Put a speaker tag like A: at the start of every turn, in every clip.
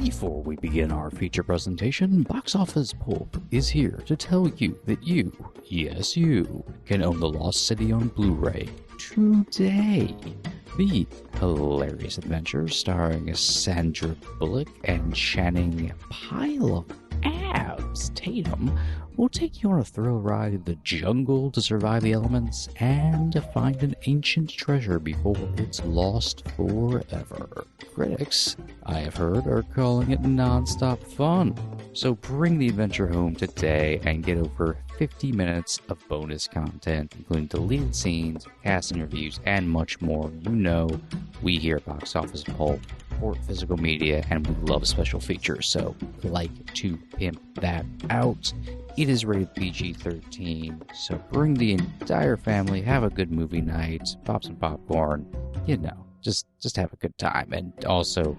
A: Before we begin our feature presentation, Box Office Pulp is here to tell you that you, yes you, can own The Lost City on Blu-ray today. The hilarious adventure starring Sandra Bullock and Channing Pile of Abs Tatum will take you on a thrill ride in the jungle to survive the elements and to find an ancient treasure before it's lost forever. Critics, I have heard, are calling it non-stop fun. So bring the adventure home today and get over 50 minutes of bonus content, including deleted scenes, cast interviews, and much more. You know, we here at Box Office Pulp support physical media and we love special features, so like to pimp that out. It is rated PG-13, so bring the entire family, have a good movie night, pop some popcorn, you know, just have a good time, and also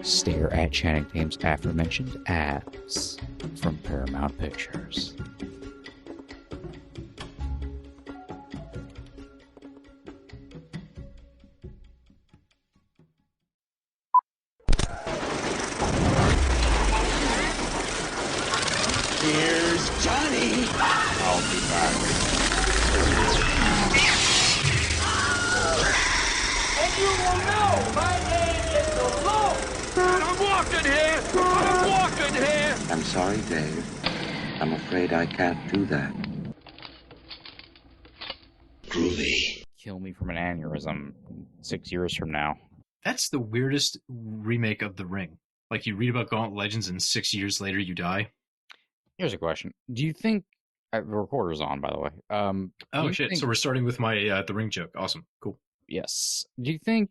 A: stare at Channing Tatum's aforementioned abs from Paramount Pictures.
B: Here's Johnny. I'll be back.
C: And you will know my name is the Lord. I'm walking here.
D: I'm sorry, Dave. I'm afraid I can't do that.
B: Groovy.
A: Kill me from an aneurysm 6 years from now.
E: That's the weirdest remake of The Ring. Like, you read about Gauntlet Legends and 6 years later you die.
A: Here's a question. Do you think... the recorder's on, by the way.
E: Oh, shit. So we're starting with my The Ring joke. Awesome. Cool.
A: Yes. Do you think,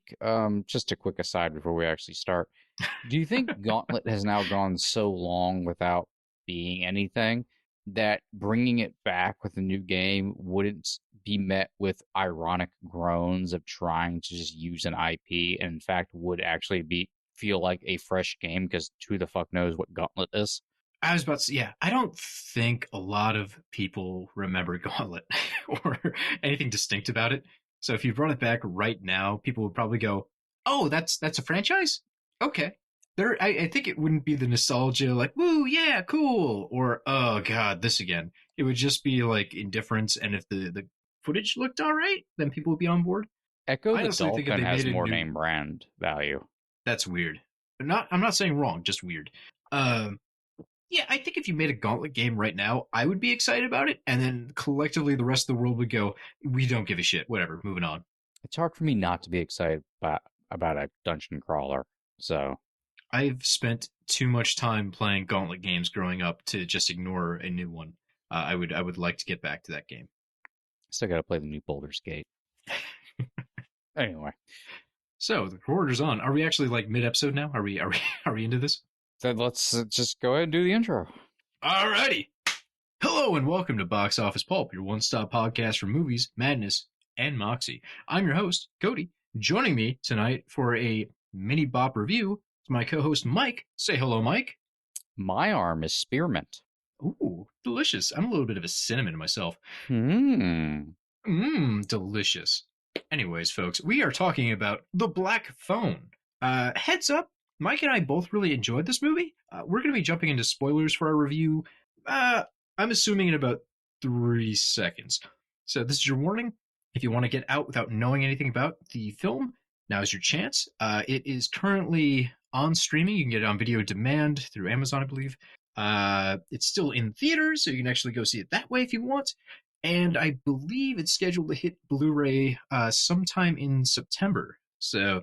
A: just a quick aside before we actually start, do you think Gauntlet has now gone so long without being anything that bringing it back with a new game wouldn't be met with ironic groans of trying to just use an IP, and in fact would actually feel like a fresh game, because who the fuck knows what Gauntlet is?
E: I was about to say, yeah, I don't think a lot of people remember Gauntlet or anything distinct about it. So if you brought it back right now, people would probably go, oh, that's a franchise? Okay. I think it wouldn't be the nostalgia like, woo, yeah, cool, or, oh, God, this again. It would just be like indifference, and if the footage looked all right, then people would be on board.
A: Echo the Dolphin has more name brand value.
E: That's weird. I'm not saying wrong, just weird. Yeah, I think if you made a Gauntlet game right now, I would be excited about it, and then collectively the rest of the world would go, we don't give a shit, whatever, moving on.
A: It's hard for me not to be excited about a dungeon crawler, so...
E: I've spent too much time playing Gauntlet games growing up to just ignore a new one. I would like to get back to that game.
A: Still gotta play the new Baldur's Gate. Anyway.
E: So, the recorder's on. Are we actually, like, mid-episode now? Are we into this?
A: Then let's just go ahead and do the intro.
E: Alrighty. Hello and welcome to Box Office Pulp, your one-stop podcast for movies, madness, and moxie. I'm your host, Cody. Joining me tonight for a mini bop review is my co-host, Mike. Say hello, Mike.
A: My arm is spearmint.
E: Ooh, delicious. I'm a little bit of a cinnamon myself. Delicious. Anyways, folks, we are talking about The Black Phone. Heads up, Mike and I both really enjoyed this movie. We're going to be jumping into spoilers for our review. I'm assuming in about 3 seconds. So this is your warning. If you want to get out without knowing anything about the film, now is your chance. It is currently on streaming. You can get it on video demand through Amazon, I believe. It's still in theaters, so you can actually go see it that way if you want. And I believe it's scheduled to hit Blu-ray sometime in September. So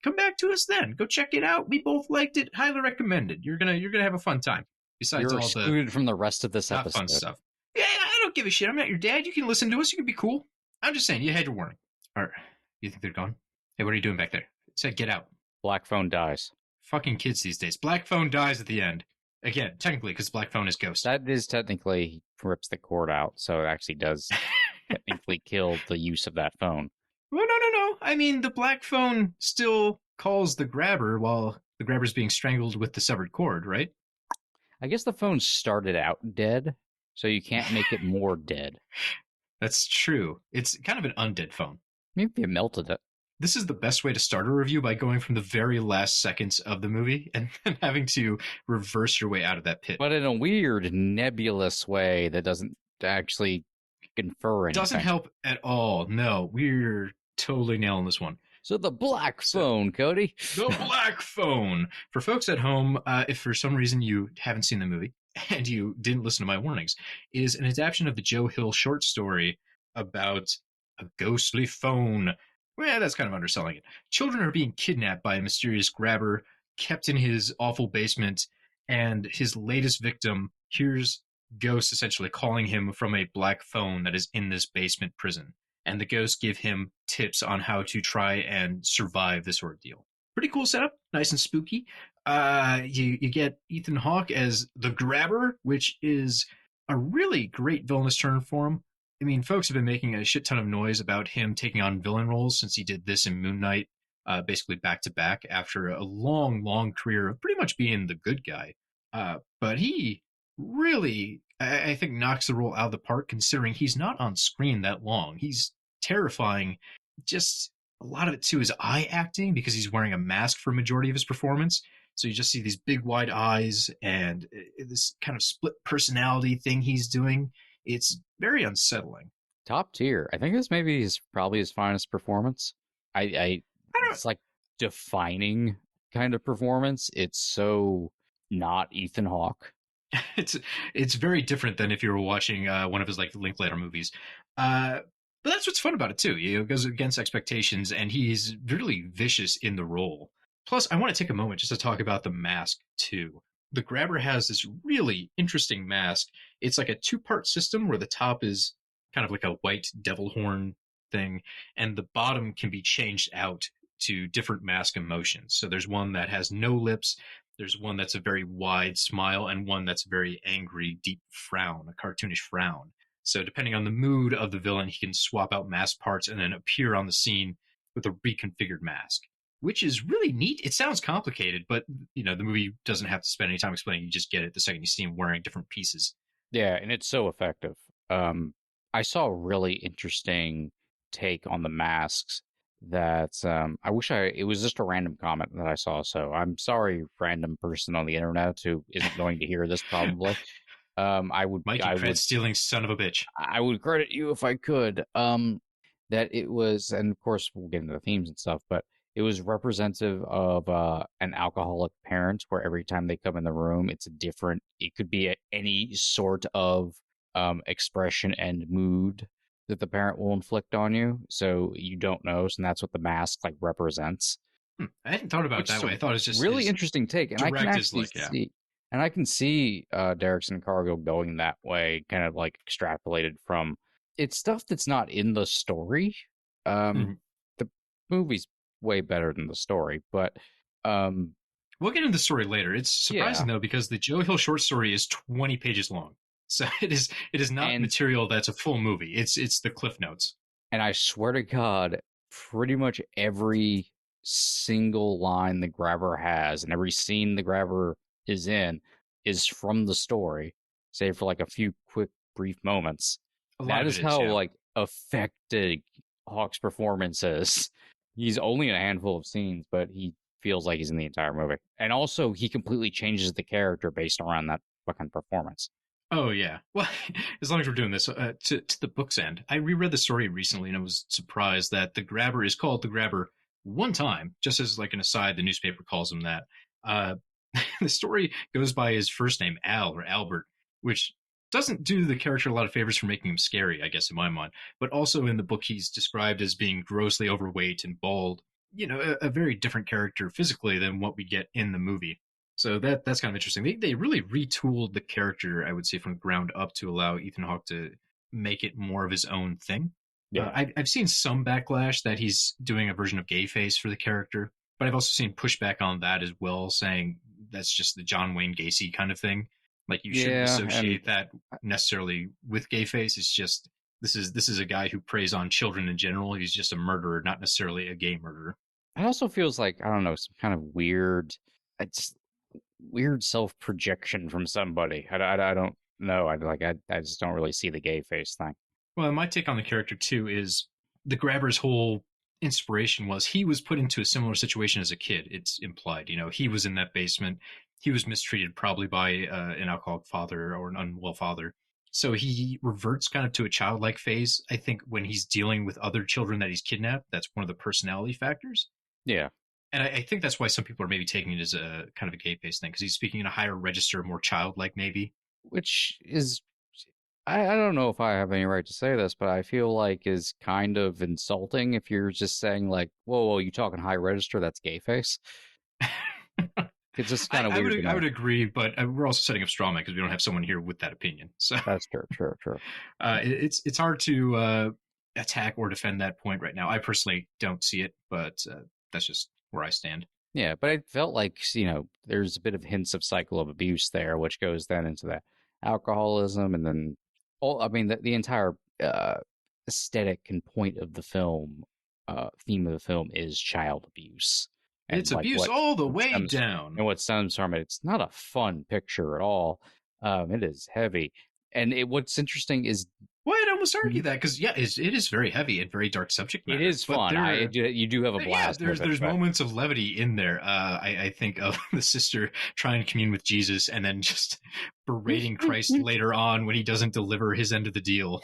E: come back to us then. Go check it out. We both liked it. Highly recommended. You're gonna have a fun time. Besides
A: You're
E: all
A: excluded from the rest of this
E: not
A: episode.
E: fun stuff. Yeah, I don't give a shit. I'm not your dad. You can listen to us. You can be cool. I'm just saying, you had your warning. All right. You think they're gone? Hey, what are you doing back there? It said get out.
A: Black Phone dies.
E: Fucking kids these days. Black Phone dies at the end. Again, technically, because Black Phone is Ghost.
A: That is technically, he rips the cord out, so it actually does technically kill the use of that phone.
E: Well, no. I mean, the Black Phone still calls the grabber while the grabber's being strangled with the severed cord, right?
A: I guess the phone started out dead, so you can't make it more dead.
E: That's true. It's kind of an undead phone.
A: Maybe you melted it.
E: this is the best way to start a review, by going from the very last seconds of the movie and then having to reverse your way out of that pit.
A: But in a weird, nebulous way that doesn't actually confer anything.
E: Doesn't help at all. No, we're totally nailing this one.
A: So the black phone, Cody.
E: The Black Phone. For folks at home, if for some reason you haven't seen the movie and you didn't listen to my warnings, is an adaptation of the Joe Hill short story about a ghostly phone. Well, that's kind of underselling it. Children are being kidnapped by a mysterious grabber, kept in his awful basement, and his latest victim hears ghosts essentially calling him from a black phone that is in this basement prison. And the ghosts give him tips on how to try and survive this ordeal. Pretty cool setup, nice and spooky. You get Ethan Hawke as the Grabber, which is a really great villainous turn for him. I mean, folks have been making a shit ton of noise about him taking on villain roles since he did this in Moon Knight, basically back to back after a long, long career of pretty much being the good guy. But he really, I think, knocks the role out of the park, considering he's not on screen that long. He's terrifying. Just a lot of it, too, is eye acting, because he's wearing a mask for a majority of his performance. So you just see these big, wide eyes and this kind of split personality thing he's doing. It's very unsettling.
A: Top tier. I think this maybe is probably his finest performance. It's like defining kind of performance. It's so not Ethan Hawke.
E: It's very different than if you were watching one of his like Linklater movies. But that's what's fun about it too. It goes against expectations, and he's really vicious in the role. Plus, I want to take a moment just to talk about the mask too. The Grabber has this really interesting mask. It's like a two-part system where the top is kind of like a white devil horn thing, and the bottom can be changed out to different mask emotions. So there's one that has no lips, there's one that's a very wide smile, and one that's a very angry, deep frown, a cartoonish frown. So depending on the mood of the villain, he can swap out mask parts and then appear on the scene with a reconfigured mask, which is really neat. It sounds complicated, but the movie doesn't have to spend any time explaining. You just get it the second you see him wearing different pieces.
A: Yeah, and it's so effective. I saw a really interesting take on the masks that it was just a random comment that I saw. So I'm sorry, random person on the internet who isn't going to hear this probably.
E: Mikey stealing son of a bitch.
A: I would credit you if I could. That it was, and of course we'll get into the themes and stuff, but it was representative of an alcoholic parent, where every time they come in the room, it's different. It could be any sort of expression and mood that the parent will inflict on you, so you don't know. And that's what the mask like represents.
E: I hadn't thought about it that way. I thought it was just
A: really interesting take, and I can actually see. And I can see Derrickson Cargill going that way, kind of like extrapolated from it's stuff that's not in the story. The movie's way better than the story, but
E: we'll get into the story later. It's surprising though, because the Joe Hill short story is 20 pages long, so it is not material that's a full movie. It's the Cliff Notes.
A: And I swear to God, pretty much every single line the Grabber has and every scene the Grabber is in is from the story, save for like a few quick brief moments. That is how like affected Hawke's performance is. He's only in a handful of scenes, but he feels like he's in the entire movie. And also, he completely changes the character based around that fucking performance.
E: Oh, yeah. Well, as long as we're doing this, to the book's end, I reread the story recently, and I was surprised that the Grabber is called the Grabber one time, just as like an aside, the newspaper calls him that. The story goes by his first name, Al, or Albert, which doesn't do the character a lot of favors for making him scary, I guess, in my mind. But also in the book, he's described as being grossly overweight and bald. A very different character physically than what we get in the movie. So that's kind of interesting. They really retooled the character, I would say, from ground up to allow Ethan Hawke to make it more of his own thing. Yeah, I've seen some backlash that he's doing a version of Gayface for the character, but I've also seen pushback on that as well, saying that's just the John Wayne Gacy kind of thing. Like you shouldn't associate that necessarily with Gayface. It's just this is a guy who preys on children in general. He's just a murderer, not necessarily a gay murderer.
A: It also feels like, I don't know, some kind of weird self-projection from somebody. I don't know. I just don't really see the Gayface thing.
E: Well, my take on the character too is the Grabber's whole inspiration was he was put into a similar situation as a kid. It's implied, he was in that basement. He was mistreated probably by an alcoholic father or an unwell father. So he reverts kind of to a childlike phase. I think when he's dealing with other children that he's kidnapped, that's one of the personality factors.
A: Yeah.
E: And I think that's why some people are maybe taking it as a kind of a gay-based thing, because he's speaking in a higher register, more childlike maybe.
A: Which is, I don't know if I have any right to say this, but I feel like is kind of insulting if you're just saying like, whoa, you talking high register, that's gay face. It's just kind of weird.
E: I would agree, but we're also setting up straw man because we don't have someone here with that opinion. So
A: that's true.
E: It's hard to attack or defend that point right now. I personally don't see it, but that's just where I stand.
A: Yeah, but it felt like, there's a bit of hints of cycle of abuse there, which goes then into the alcoholism, and then the entire aesthetic and point of the film, theme of the film is child abuse. And
E: it's abuse all the way down.
A: And what stems from it, it's not a fun picture at all. It is heavy. And what's interesting is...
E: Well, I'd almost argue that, because, yeah, it is very heavy and very dark subject matter.
A: It is fun. You do have a blast.
E: Yeah, there's moments of levity in there. I think of the sister trying to commune with Jesus and then just berating Christ later on when he doesn't deliver his end of the deal.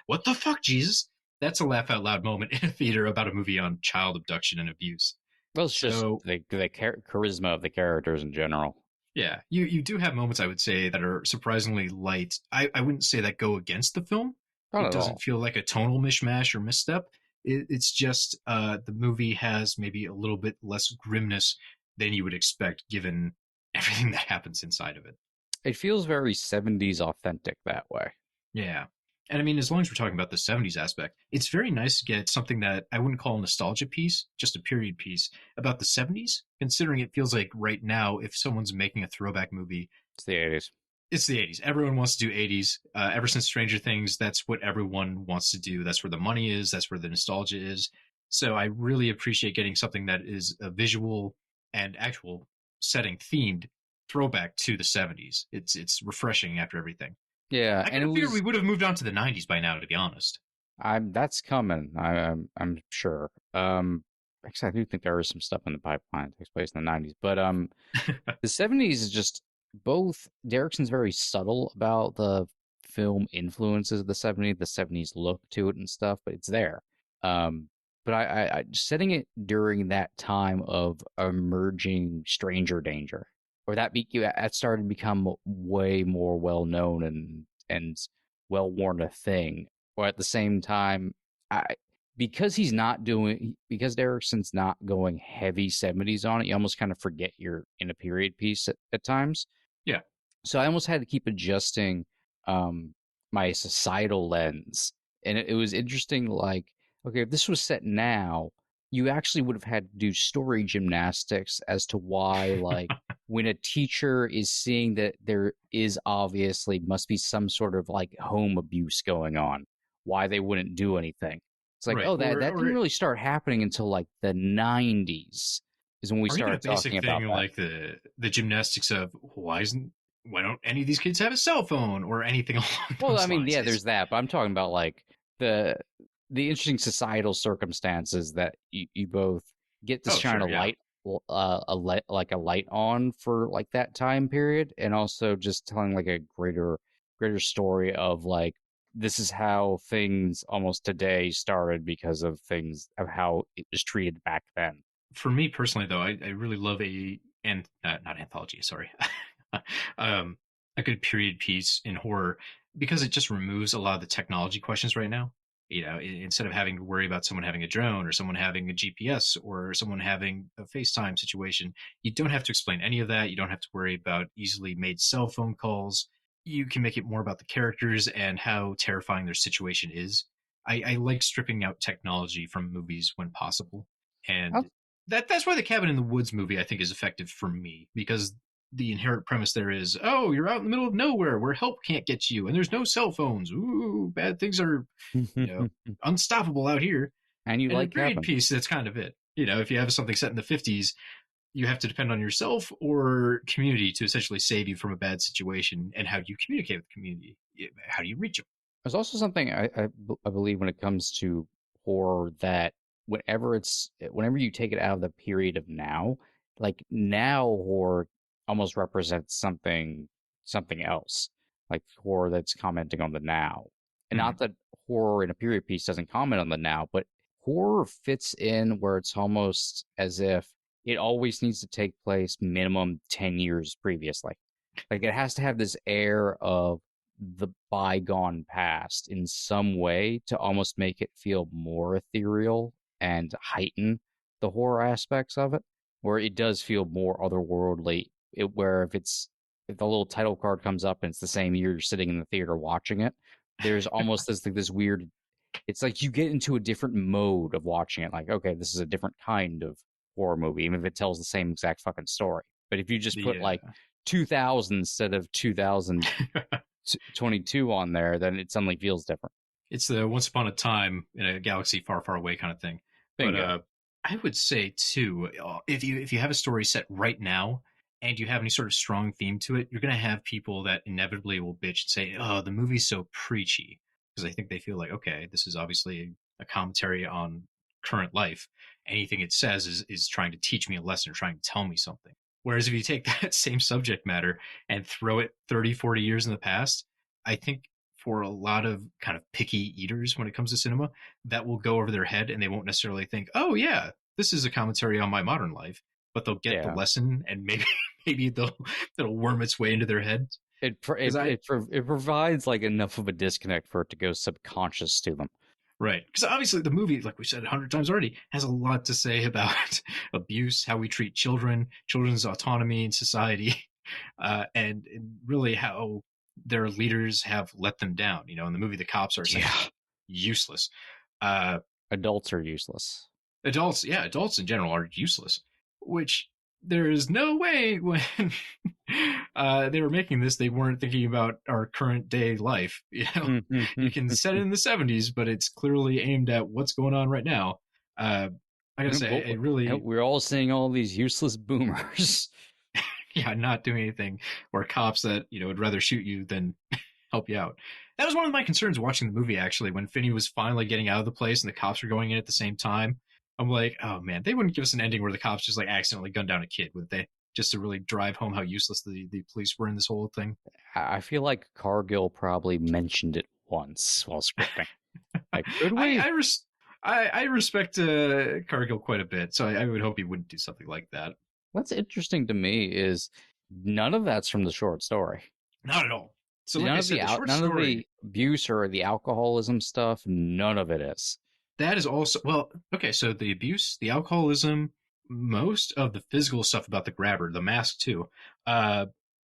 E: What the fuck, Jesus? That's a laugh out loud moment in a theater about a movie on child abduction and abuse.
A: Well, it's just the charisma of the characters in general.
E: Yeah, you do have moments, I would say, that are surprisingly light. I wouldn't say that go against the film. It doesn't feel like a tonal mishmash or misstep. It's just the movie has maybe a little bit less grimness than you would expect given everything that happens inside of it.
A: It feels very 70s authentic that way.
E: Yeah. And I mean, as long as we're talking about the 70s aspect, it's very nice to get something that I wouldn't call a nostalgia piece, just a period piece about the 70s, considering it feels like right now, if someone's making a throwback movie,
A: it's the 80s.
E: It's the 80s. Everyone wants to do 80s. Ever since Stranger Things, that's what everyone wants to do. That's where the money is. That's where the nostalgia is. So I really appreciate getting something that is a visual and actual setting themed throwback to the 70s. It's refreshing after everything.
A: Yeah,
E: I figure we would have moved on to the 90s by now, to be honest.
A: That's coming. I'm sure. Actually, I do think there is some stuff in the pipeline that takes place in the 90s, but the 70s is just both. Derrickson's very subtle about the film influences of the 70s look to it and stuff, but it's there. But I setting it during that time of emerging stranger danger. Or that started to become way more well known and well worn a thing. Or at the same time, because Derrickson's not going heavy 70s on it, you almost kind of forget you're in a period piece at times.
E: Yeah.
A: So I almost had to keep adjusting my societal lens, and it was interesting. Like, okay, if this was set now, you actually would have had to do story gymnastics as to why, like, when a teacher is seeing that there is obviously must be some sort of like home abuse going on, why they wouldn't do anything. It's like, right. That didn't really start happening until like the 90s is when we started talking about that.
E: Like the gymnastics of why don't any of these kids have a cell phone or anything along those lines?
A: I mean, yeah, there's that, but I'm talking about like the interesting societal circumstances that you both get to shine a light on for like that time period, and also just telling like a greater story of like this is how things almost today started because of things of how it was treated back then.
E: For me personally, though, I really love not anthology, sorry, a good period piece in horror because it just removes a lot of the technology questions right now. You know, instead of having to worry about someone having a drone or someone having a GPS or someone having a FaceTime situation, you don't have to explain any of that. You don't have to worry about easily made cell phone calls. You can make it more about the characters and how terrifying their situation is. I like stripping out technology from movies when possible. And that's why the Cabin in the Woods movie, I think, is effective for me, because the inherent premise there is, oh, you're out in the middle of nowhere where help can't get you, and there's no cell phones. Ooh, bad things are unstoppable out here.
A: And you like
E: period piece, that's kind of it. You know, if you have something set in the 50s, you have to depend on yourself or community to essentially save you from a bad situation. And how do you communicate with the community? How do you reach them?
A: There's also something I believe when it comes to horror that whenever you take it out of the period of now, like now horror almost represents something else, like horror that's commenting on the now. And not that horror in a period piece doesn't comment on the now, but horror fits in where it's almost as if it always needs to take place minimum 10 years previously. Like it has to have this air of the bygone past in some way to almost make it feel more ethereal and heighten the horror aspects of it, where it does feel more otherworldly. Where if the little title card comes up and it's the same year you're sitting in the theater watching it, there's almost this weird. It's like you get into a different mode of watching it. Like, okay, this is a different kind of horror movie, even if it tells the same exact fucking story. But if you just put like 2000 instead of 2022 on there, then it suddenly feels different.
E: It's the once upon a time in a galaxy far, far away kind of thing.
A: Bingo.
E: But I would say too, if you have a story set right now and you have any sort of strong theme to it, you're going to have people that inevitably will bitch and say, "Oh, the movie's so preachy," because I think they feel like, okay, this is obviously a commentary on current life. Anything it says is trying to teach me a lesson or trying to tell me something. Whereas if you take that same subject matter and throw it 30, 40 years in the past, I think for a lot of kind of picky eaters when it comes to cinema, that will go over their head and they won't necessarily think, oh yeah, this is a commentary on my modern life, but they'll get the lesson and maybe it'll worm its way into their head.
A: It provides like enough of a disconnect for it to go subconscious to them.
E: Right. Because obviously the movie, like we said 100 times already, has a lot to say about abuse, how we treat children, children's autonomy in society, and really how their leaders have let them down. You know, in the movie, the cops are useless.
A: Adults are useless.
E: Adults in general are useless, which there is no way when they were making this, they weren't thinking about our current day life. You know, you can set it in the 70s, but it's clearly aimed at what's going on right now. I gotta say,
A: we're all seeing all these useless boomers.
E: Yeah, not doing anything, or cops that, you know, would rather shoot you than help you out. That was one of my concerns watching the movie, actually, when Finney was finally getting out of the place and the cops were going in at the same time. I'm like, oh man, they wouldn't give us an ending where the cops just like accidentally gunned down a kid, would they? Just to really drive home how useless the police were in this whole thing.
A: I feel like Cargill probably mentioned it once while scripting. Like, could we?
E: I respect Cargill quite a bit, so I would hope he wouldn't do something like that.
A: What's interesting to me is none of that's from the short story.
E: Not at all. So
A: none of the abuse or the alcoholism stuff, none of it is.
E: That is also, well, okay, so the abuse, the alcoholism, most of the physical stuff about the grabber, the mask too,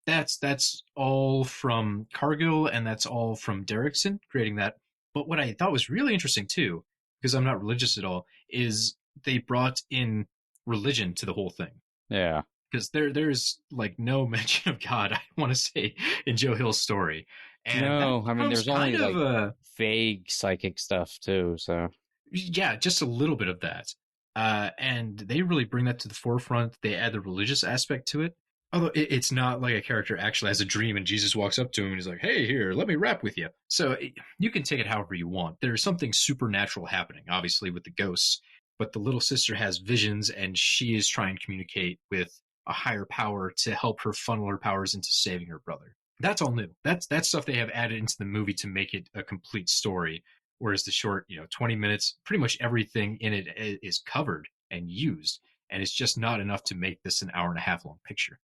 E: that's all from Cargill, and that's all from Derrickson creating that. But what I thought was really interesting too, because I'm not religious at all, is they brought in religion to the whole thing.
A: Yeah.
E: Because there's like no mention of God, I want to say, in Joe Hill's story. And
A: no, I mean, there's only like vague psychic stuff too, so.
E: Yeah, just a little bit of that. And they really bring that to the forefront. They add the religious aspect to it. Although it's not like a character actually has a dream and Jesus walks up to him and he's like, hey, here, let me rap with you. So you can take it however you want. There's something supernatural happening, obviously, with the ghosts. But the little sister has visions and she is trying to communicate with a higher power to help her funnel her powers into saving her brother. That's all new. That's stuff they have added into the movie to make it a complete story. Whereas the short, 20 minutes, pretty much everything in it is covered and used. And it's just not enough to make this an hour and a half long picture.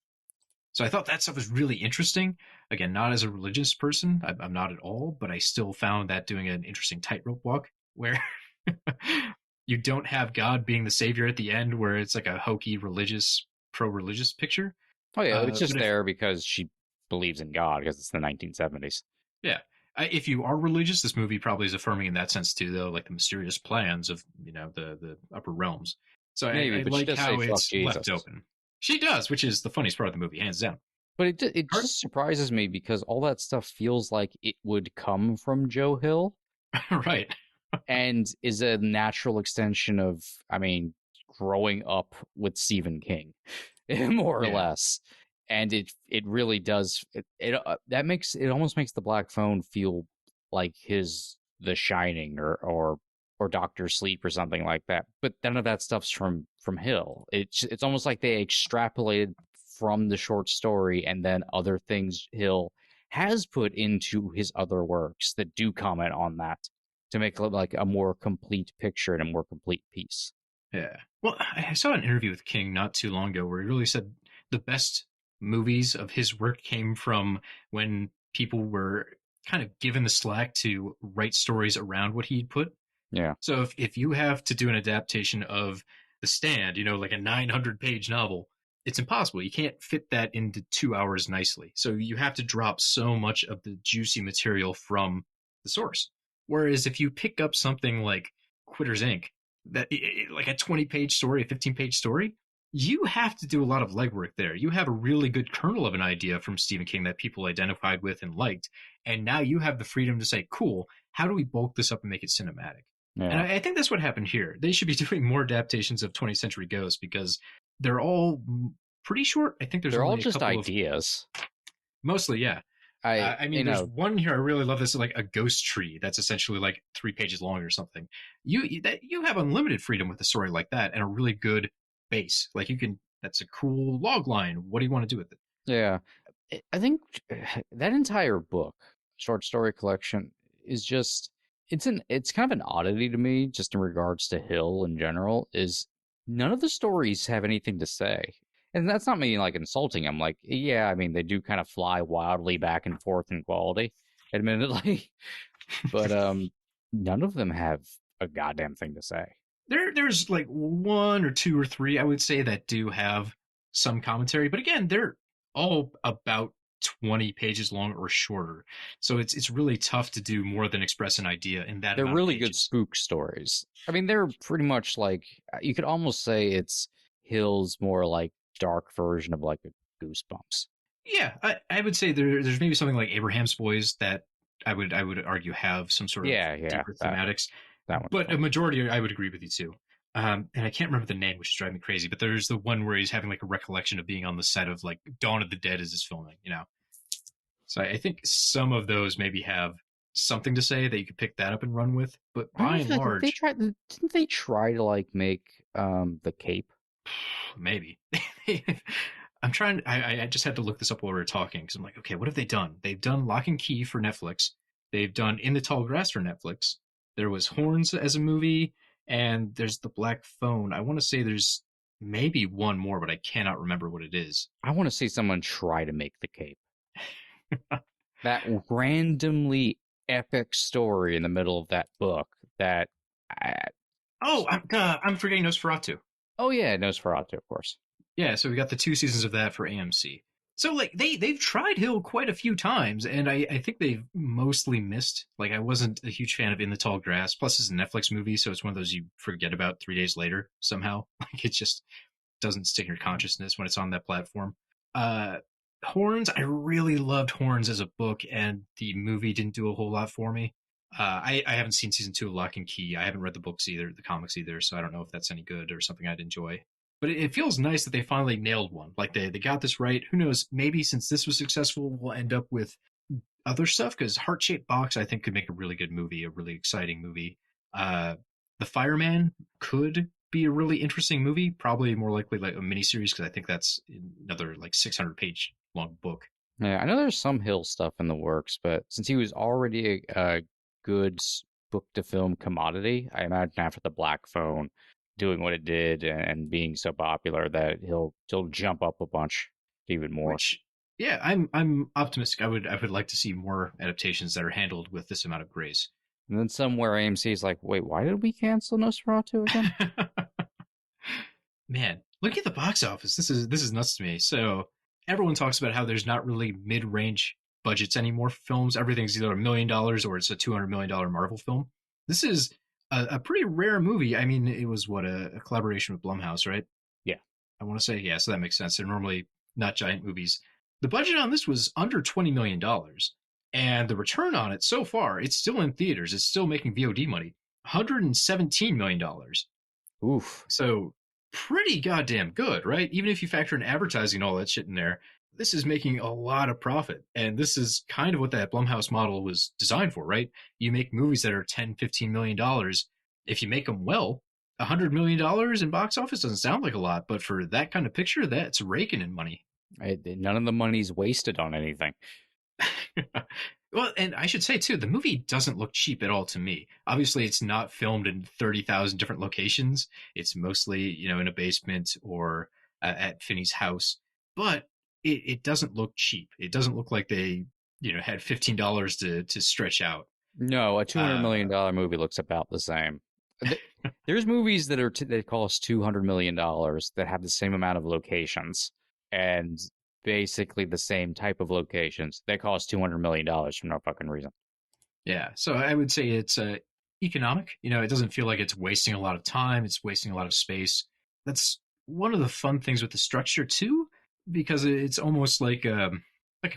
E: So I thought that stuff was really interesting. Again, not as a religious person, I'm not at all, but I still found that doing an interesting tightrope walk where you don't have God being the savior at the end, where it's like a hokey pro-religious picture.
A: Oh yeah, it's just there because she believes in God because it's the 1970s.
E: Yeah. If you are religious, this movie probably is affirming in that sense too, though, like the mysterious plans of, the upper realms. So maybe, I like how it's left open. She does, which is the funniest part of the movie, hands down.
A: But it just surprises me because all that stuff feels like it would come from Joe Hill.
E: Right.
A: And is a natural extension of, growing up with Stephen King, more or less. And it really does. It almost makes the Black Phone feel like The Shining or or Doctor Sleep or something like that. But none of that stuff's from Hill. It's almost like they extrapolated from the short story and then other things Hill has put into his other works that do comment on that to make it like a more complete picture and a more complete piece.
E: Yeah. Well, I saw an interview with King not too long ago where he really said the best movies of his work came from when people were kind of given the slack to write stories around what he'd put.
A: Yeah.
E: So if you have to do an adaptation of The Stand, like a 900-page novel, it's impossible. You can't fit that into 2 hours nicely. So you have to drop so much of the juicy material from the source. Whereas if you pick up something like Quitters Inc., that like a 20-page story, a 15-page story, you have to do a lot of legwork there. You have a really good kernel of an idea from Stephen King that people identified with and liked, and now you have the freedom to say, cool, how do we bulk this up and make it cinematic?
A: Yeah.
E: And I think that's what happened here. They should be doing more adaptations of 20th Century Ghost because they're all pretty short. I think
A: they're all
E: only
A: just ideas.
E: Mostly, yeah. I mean, there's one here I really love. This is like a ghost tree that's essentially like 3 pages long or something. You have unlimited freedom with a story like that and a really good base. Like that's a cool log line. What do you want to do with it?
A: Yeah, I think that entire book, short story collection, is just it's kind of an oddity to me, just in regards to Hill in general. Is none of the stories have anything to say. And that's not me like insulting them. Like, yeah, I mean, they do kind of fly wildly back and forth in quality, admittedly. But none of them have a goddamn thing to say.
E: There's like 1 or 2 or 3, I would say, that do have some commentary. But again, they're all about 20 pages long or shorter. So it's really tough to do more than express an idea in that.
A: They're really good spook stories. I mean, they're pretty much like, you could almost say it's Hill's more like dark version of like a Goosebumps.
E: Yeah, I would say there's maybe something like Abraham's Boys that I would argue have some sort of deeper thematics.
A: That one,
E: but a majority, I would agree with you too. And I can't remember the name, which is driving me crazy. But there's the one where he's having like a recollection of being on the set of like Dawn of the Dead as it's filming. So I think some of those maybe have something to say that you could pick that up and run with. But by and large,
A: didn't they try to like make the Cape?
E: Maybe. I'm trying. I just had to look this up while we were talking because I'm like, okay, what have they done? They've done Lock and Key for Netflix. They've done In the Tall Grass for Netflix. There was Horns as a movie, and there's The Black Phone. I want to say there's maybe one more, but I cannot remember what it is.
A: I want to see someone try to make the Cape. That randomly epic story in the middle of that book.
E: I'm forgetting Nosferatu.
A: Oh yeah, Nosferatu, of course.
E: Yeah, so we got the 2 seasons of that for AMC. So like they've tried Hill quite a few times, and I think they've mostly missed. Like I wasn't a huge fan of In the Tall Grass. Plus, it's a Netflix movie, so it's one of those you forget about 3 days later somehow. Like it just doesn't stick in your consciousness when it's on that platform. Horns, I really loved Horns as a book, and the movie didn't do a whole lot for me. I haven't seen season 2 of Lock and Key. I haven't read the books either, the comics either, so I don't know if that's any good or something I'd enjoy. But it feels nice that they finally nailed one. Like they got this right. Who knows? Maybe since this was successful, we'll end up with other stuff. Because Heart-Shaped Box, I think, could make a really good movie, a really exciting movie. The Fireman could be a really interesting movie. Probably more likely like a miniseries because I think that's another like 600-page long book.
A: Yeah, I know there's some Hill stuff in the works, but since he was already a good book-to-film commodity, I imagine after The Black Phone doing what it did and being so popular that he'll jump up a bunch even more.
E: Yeah, I'm optimistic. I would like to see more adaptations that are handled with this amount of grace.
A: And then somewhere AMC is like, wait, why did we cancel Nosferatu again?
E: Man, look at the box office. This is nuts to me. So everyone talks about how there's not really mid-range budgets anymore for films. Everything's either $1 million or it's a $200 million Marvel film. This is a pretty rare movie. I mean, it was a collaboration with Blumhouse, right?
A: Yeah.
E: I want to say, yeah, so that makes sense. They're normally not giant movies. The budget on this was under $20 million. And the return on it so far, it's still in theaters. It's still making VOD money. $117 million.
A: Oof.
E: So pretty goddamn good, right? Even if you factor in advertising and all that shit in there, this is making a lot of profit. And this is kind of what that Blumhouse model was designed for, right? You make movies that are $10, $15 million if you make them well, $100 million in box office doesn't sound like a lot, but for that kind of picture, that's raking in money.
A: None of the money's wasted on anything.
E: Well, and I should say too, the movie doesn't look cheap at all to me. Obviously, it's not filmed in 30,000 different locations. It's mostly, in a basement or at Finney's house. But it doesn't look cheap. It doesn't look like they, had $15 to stretch out.
A: No, a $200 million movie looks about the same. There's movies that cost $200 million that have the same amount of locations and basically the same type of locations. They cost $200 million for no fucking reason.
E: Yeah, so I would say it's economic. It doesn't feel like it's wasting a lot of time. It's wasting a lot of space. That's one of the fun things with the structure too, because it's almost like a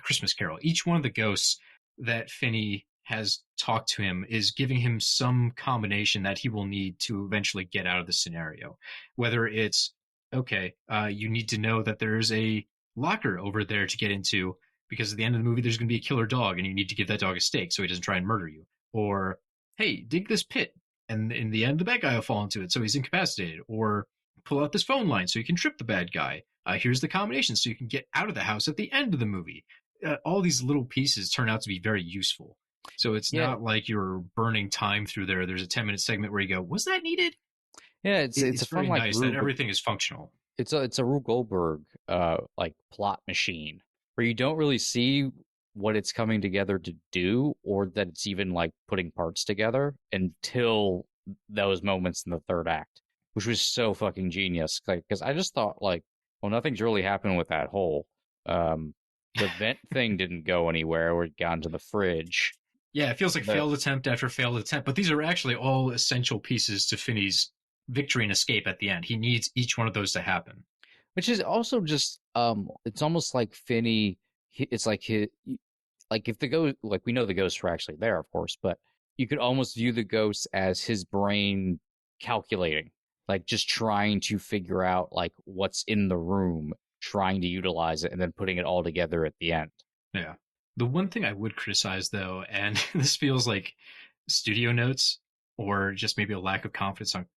E: Christmas Carol. Each one of the ghosts that Finney has talked to him is giving him some combination that he will need to eventually get out of the scenario. Whether it's, okay, you need to know that there's a locker over there to get into because at the end of the movie there's going to be a killer dog and you need to give that dog a steak so he doesn't try and murder you. Or, hey, dig this pit and in the end the bad guy will fall into it so he's incapacitated. Or pull out this phone line so you can trip the bad guy. Here's the combination so you can get out of the house at the end of the movie. All these little pieces turn out to be very useful. So it's not like you're burning time through there. There's a 10-minute segment where you go, was that needed?
A: Yeah, it's
E: very
A: fun,
E: nice that everything is functional.
A: It's a Rube Goldberg plot machine where you don't really see what it's coming together to do or that it's even like putting parts together until those moments in the third act, which was so fucking genius. Because I just thought nothing's really happened with that hole. The vent thing didn't go anywhere or it got into the fridge.
E: Yeah, it feels like failed attempt after failed attempt, but these are actually all essential pieces to Finney's victory and escape at the end. He needs each one of those to happen.
A: Which is also just, it's almost like Finney, it's like if the ghost, we know the ghosts were actually there, of course, but you could almost view the ghosts as his brain calculating, just trying to figure out, what's in the room, trying to utilize it, and then putting it all together at the end.
E: Yeah. The one thing I would criticize, though, and this feels like studio notes or just maybe a lack of confidence on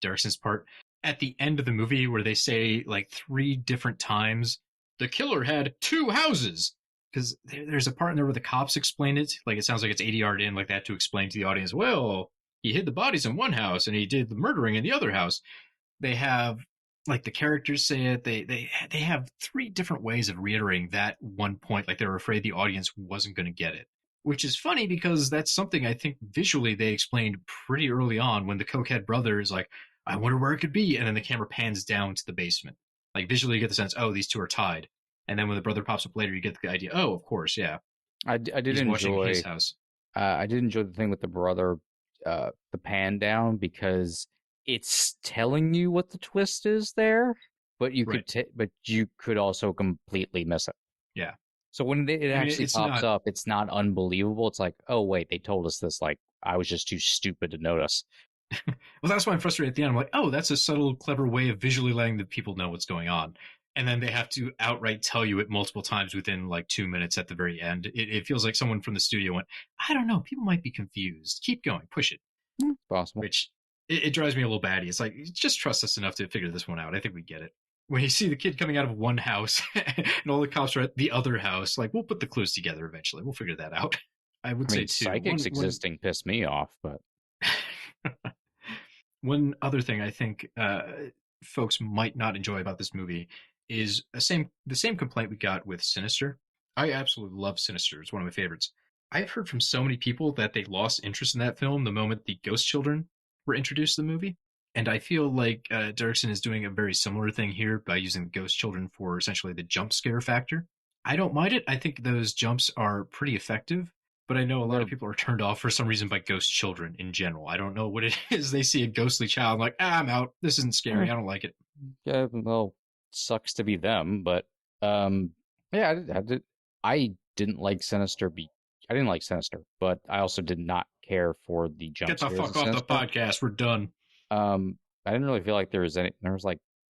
E: Derrickson's part, at the end of the movie where they say 3 different times, the killer had 2 houses. Because there's a part in there where the cops explain it. It sounds like it's ADR'd in like that to explain to the audience, well, he hid the bodies in one house and he did the murdering in the other house. They have... the characters say it, they have 3 different ways of reiterating that one point, they were afraid the audience wasn't going to get it. Which is funny because that's something I think visually they explained pretty early on when the cokehead brother is like, I wonder where it could be, and then the camera pans down to the basement. Visually you get the sense, oh, these 2 are tied. And then when the brother pops up later, you get the idea, oh, of course, yeah.
A: I did
E: He's
A: enjoy
E: his house.
A: I did enjoy the thing with the brother, the pan down, because it's telling you what the twist is there, but you could also completely miss it.
E: Yeah.
A: So when it actually pops up, it's not unbelievable. It's like, oh wait, they told us this. I was just too stupid to notice.
E: Well, that's why I'm frustrated at the end. I'm like, oh, that's a subtle, clever way of visually letting the people know what's going on. And then they have to outright tell you it multiple times within 2 minutes at the very end. It feels like someone from the studio went, I don't know, people might be confused. Keep going, push it.
A: Possible.
E: Which it drives me a little batty. It's just trust us enough to figure this one out. I think we get it. When you see the kid coming out of one house and all the cops are at the other house, we'll put the clues together eventually. We'll figure that out. I would say too.
A: Psychics existing pissed me off, but
E: one other thing I think folks might not enjoy about this movie is the same complaint we got with Sinister. I absolutely love Sinister. It's one of my favorites. I've heard from so many people that they lost interest in that film the moment the ghost children were introduced to the movie. And I feel like Derrickson is doing a very similar thing here by using the ghost children for essentially the jump scare factor. I don't mind it. I think those jumps are pretty effective, but I know a lot of people are turned off for some reason by ghost children in general. I don't know what it is. They see a ghostly child I'm out. This isn't scary. I don't like it.
A: Yeah, well, sucks to be them, but yeah, I didn't like Sinister. I didn't like Sinister, but I also did not care for the jump
E: Get the
A: scares
E: fuck off the podcast. We're done.
A: I didn't really feel like there's only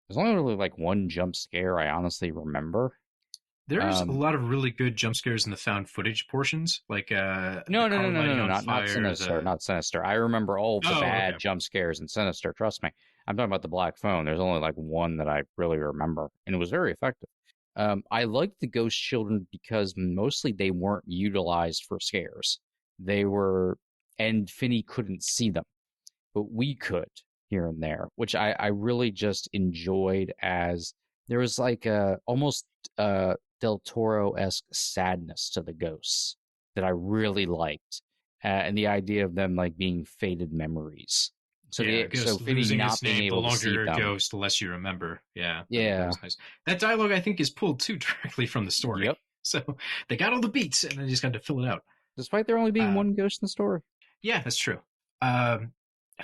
A: really one jump scare I honestly remember.
E: There's a lot of really good jump scares in the found footage portions, like
A: No,
E: the
A: no,
E: car
A: no, no,
E: lighting
A: no,
E: on
A: not
E: fire.
A: Sinister, not Sinister. I remember all of the
E: Oh,
A: bad
E: okay.
A: jump scares in Sinister. Trust me. I'm talking about the Black Phone. There's only like one that I really remember, and it was very effective. I liked the Ghost Children because mostly they weren't utilized for scares. They were, and Finney couldn't see them, but we could here and there, which I really just enjoyed. As there was like a almost Del Toro-esque sadness to the ghosts that I really liked, and the idea of them like being faded memories. So
E: Yeah,
A: so
E: Ghost
A: Finney
E: losing
A: not
E: its
A: being
E: name, the
A: able to
E: longer
A: see
E: you're a
A: them.
E: ghost, the less you remember. Yeah, that
A: Yeah.
E: was nice. That dialogue, I think, is pulled too directly from the story.
A: Yep.
E: So they got all the beats, and they just got to fill it out.
A: Despite there only being one ghost in the story.
E: Yeah, that's true. I'm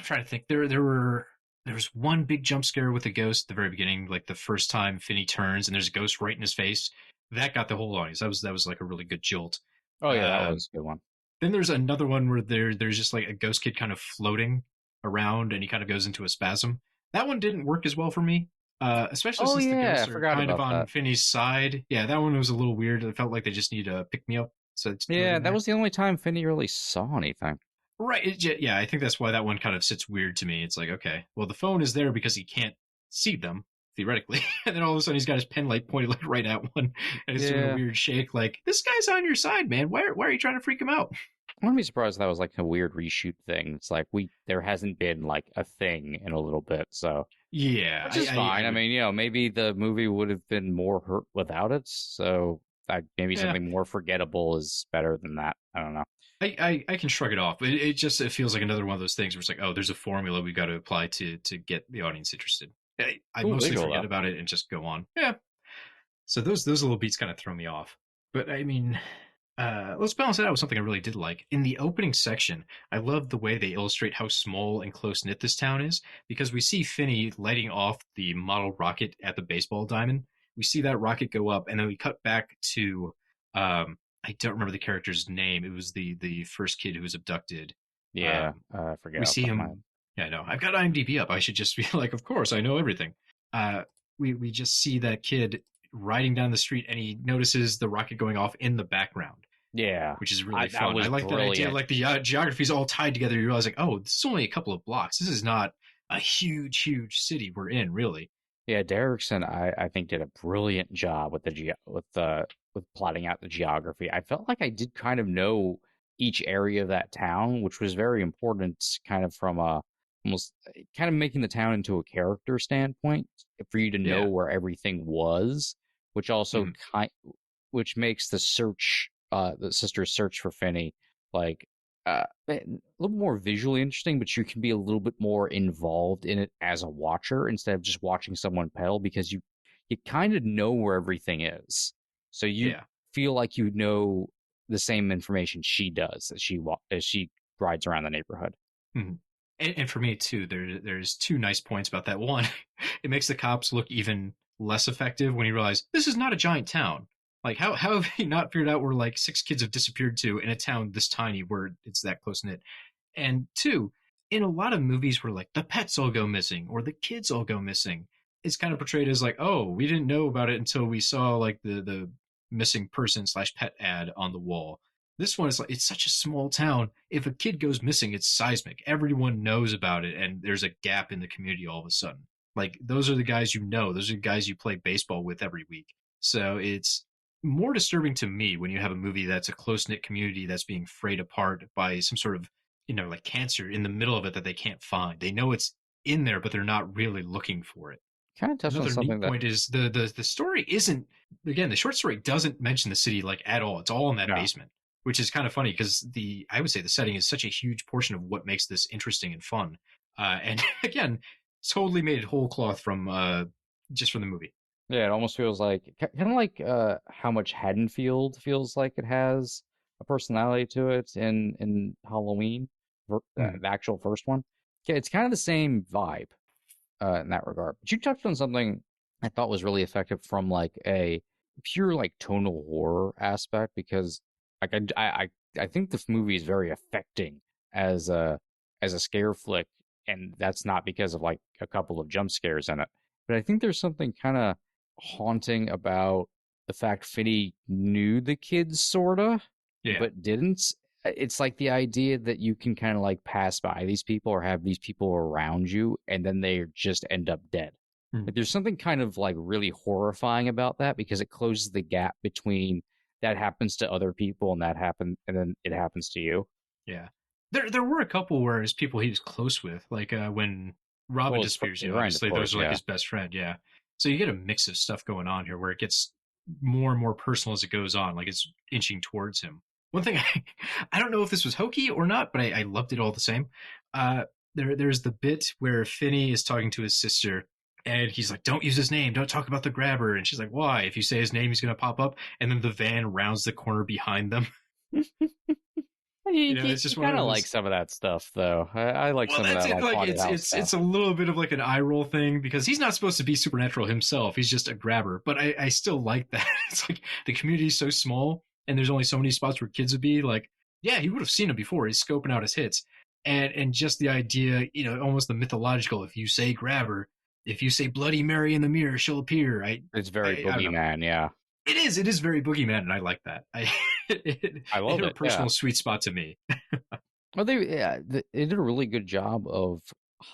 E: trying to think. There was one big jump scare with a ghost at the very beginning, like the first time Finney turns and there's a ghost right in his face. That got the whole audience. That was like a really good jolt.
A: Oh yeah, that was a good one.
E: Then there's another one where there's just like a ghost kid kind of floating around and he kind of goes into a spasm. That one didn't work as well for me. Especially since the ghosts are kind of on Finney's side. Yeah, that one was a little weird. It felt like they just need to pick me up. So
A: yeah, that was the only time Finney really saw anything.
E: Right. Yeah, I think that's why that one kind of sits weird to me. It's like, okay, well, the phone is there because he can't see them, theoretically. And then all of a sudden he's got his pen light pointed like right at one. And it's doing a weird shake like, this guy's on your side, man. Why are you trying to freak him out?
A: I wouldn't be surprised if that was like a weird reshoot thing. It's like there hasn't been like a thing in a little bit, so
E: yeah,
A: which is fine. I mean, maybe the movie would have been more hurt without it. So maybe something more forgettable is better than that. I don't know.
E: I can shrug it off. It feels like another one of those things where it's like, oh, there's a formula we've got to apply to get the audience interested. I mostly forget about it and just go on. Yeah. So those little beats kind of throw me off. But I mean, let's balance it out with something I really did like. In the opening section, I love the way they illustrate how small and close-knit this town is, because we see Finney lighting off the model rocket at the baseball diamond. We see that rocket go up, and then we cut back to I don't remember the character's name. It was the first kid who was abducted.
A: Yeah, I forget.
E: We see him. Yeah, I know. I've got IMDb up. I should just be like, of course, I know everything. We just see that kid riding down the street, and he notices the rocket going off in the background.
A: Yeah,
E: which is really fun. I like that idea. Like the geography is all tied together. You realize, like, oh, this is only a couple of blocks. This is not a huge city we're in, really.
A: Yeah, Derrickson, I think did a brilliant job with with plotting out the geography. I felt like I did kind of know each area of that town, which was very important, kind of from almost kind of making the town into a character standpoint for you to know where everything was, which also which makes the search, the sister's search for Finney, like a little more visually interesting, but you can be a little bit more involved in it as a watcher instead of just watching someone pedal, because you kind of know where everything is. So you feel like you know the same information she does as she rides around the neighborhood.
E: Mm-hmm. And for me too, there's two nice points about that. One, it makes the cops look even less effective when you realize this is not a giant town. Like, how have they not figured out where like 6 kids have disappeared to in a town this tiny where it's that close knit? And two, in a lot of movies where like the pets all go missing or the kids all go missing, it's kind of portrayed as like, oh, we didn't know about it until we saw like the missing person / pet ad on the wall. This one is like, it's such a small town. If a kid goes missing, it's seismic. Everyone knows about it, and there's a gap in the community all of a sudden. Like, those are the guys you know. Those are the guys you play baseball with every week. So it's more disturbing to me when you have a movie that's a close-knit community that's being frayed apart by some sort of, like cancer in the middle of it that they can't find. They know it's in there, but they're not really looking for it.
A: Kind of touch on something.
E: Another neat point is the story isn't, again, the short story doesn't mention the city like at all. It's all in that basement, which is kind of funny because I would say the setting is such a huge portion of what makes this interesting and fun. And again, totally made it whole cloth from just from the movie.
A: Yeah, it almost feels like kind of like how much Haddonfield feels like it has a personality to it in Halloween, the actual first one. Yeah, it's kind of the same vibe in that regard. But you touched on something I thought was really effective from like a pure like tonal horror aspect, because like I think this movie is very affecting as a scare flick, and that's not because of like a couple of jump scares in it, but I think there's something kind of haunting about the fact Finney knew the kids sorta,
E: Yeah.
A: but didn't. It's like the idea that you can kind of like pass by these people or have these people around you and then they just end up dead.
E: Hmm.
A: Like, there's something kind of like really horrifying about that because it closes the gap between that happens to other people and then it happens to you.
E: Yeah. There were a couple where his people he was close with, like when Robin
A: Well,
E: disappears,
A: his friend,
E: obviously
A: of course,
E: those are like
A: yeah.
E: his best friend, yeah. So you get a mix of stuff going on here where it gets more and more personal as it goes on, like it's inching towards him. One thing I don't know if this was hokey or not, but I loved it all the same. There's the bit where Finney is talking to his sister and he's like, don't use his name, don't talk about the grabber. And she's like, why? If you say his name, he's going to pop up. And then the van rounds the corner behind them.
A: You,
E: it's just
A: kind of
E: those...
A: like some of that stuff, though. I like some of that.
E: Like it's a little bit of like an eye roll thing because he's not supposed to be supernatural himself. He's just a grabber. But I still like that. It's like the community is so small and there's only so many spots where kids would be. Like, yeah, he would have seen him before. He's scoping out his hits, and just the idea, almost the mythological. If you say grabber, if you say Bloody Mary in the mirror, she'll appear.
A: It's very boogeyman, yeah.
E: It is very boogeyman, and I like that. I love it. Hit a personal sweet spot to me.
A: Well, they did a really good job of